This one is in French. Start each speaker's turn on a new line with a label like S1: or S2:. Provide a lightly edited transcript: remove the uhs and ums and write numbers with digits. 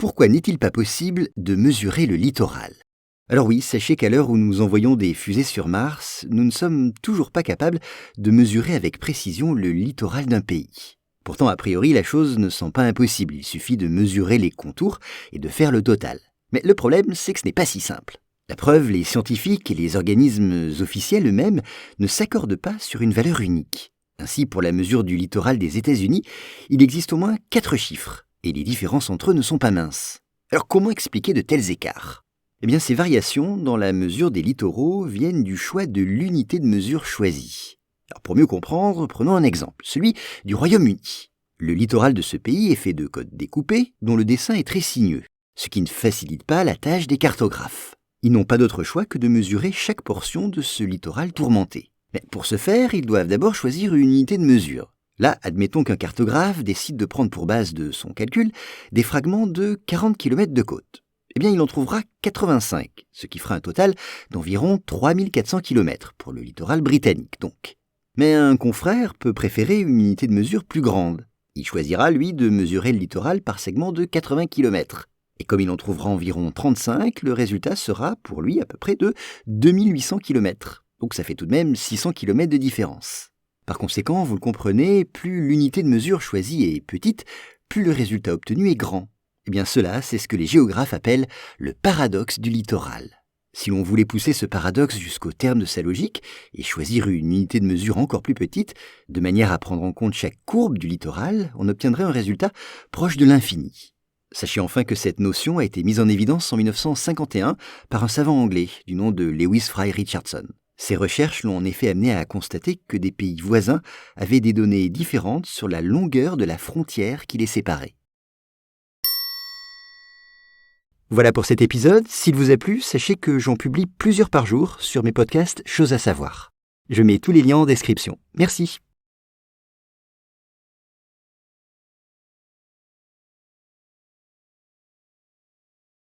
S1: Pourquoi n'est-il pas possible de mesurer le littoral ? Alors oui, sachez qu'à l'heure où nous envoyons des fusées sur Mars, nous ne sommes toujours pas capables de mesurer avec précision le littoral d'un pays. Pourtant, a priori, la chose ne semble pas impossible. Il suffit de mesurer les contours et de faire le total. Mais le problème, c'est que ce n'est pas si simple. La preuve, les scientifiques et les organismes officiels eux-mêmes ne s'accordent pas sur une valeur unique. Ainsi, pour la mesure du littoral des États-Unis, il existe au moins 4 chiffres, et les différences entre eux ne sont pas minces. Alors comment expliquer de tels écarts ? Eh bien, ces variations dans la mesure des littoraux viennent du choix de l'unité de mesure choisie. Alors pour mieux comprendre, prenons un exemple, celui du Royaume-Uni. Le littoral de ce pays est fait de côtes découpées, dont le dessin est très sinueux, ce qui ne facilite pas la tâche des cartographes. Ils n'ont pas d'autre choix que de mesurer chaque portion de ce littoral tourmenté. Mais pour ce faire, ils doivent d'abord choisir une unité de mesure. Là, admettons qu'un cartographe décide de prendre pour base de son calcul des fragments de 40 km de côte. Eh bien, il en trouvera 85, ce qui fera un total d'environ 3400 km pour le littoral britannique, donc. Mais un confrère peut préférer une unité de mesure plus grande. Il choisira, lui, de mesurer le littoral par segment de 80 km. Et comme il en trouvera environ 35, le résultat sera pour lui à peu près de 2800 km. Donc ça fait tout de même 600 km de différence. Par conséquent, vous le comprenez, plus l'unité de mesure choisie est petite, plus le résultat obtenu est grand. Eh bien cela, c'est ce que les géographes appellent le paradoxe du littoral. Si l'on voulait pousser ce paradoxe jusqu'au terme de sa logique et choisir une unité de mesure encore plus petite, de manière à prendre en compte chaque courbe du littoral, on obtiendrait un résultat proche de l'infini. Sachez enfin que cette notion a été mise en évidence en 1951 par un savant anglais du nom de Lewis Fry Richardson. Ces recherches l'ont en effet amené à constater que des pays voisins avaient des données différentes sur la longueur de la frontière qui les séparait. Voilà pour cet épisode. S'il vous a plu, sachez que j'en publie plusieurs par jour sur mes podcasts Choses à savoir. Je mets tous les liens en description. Merci.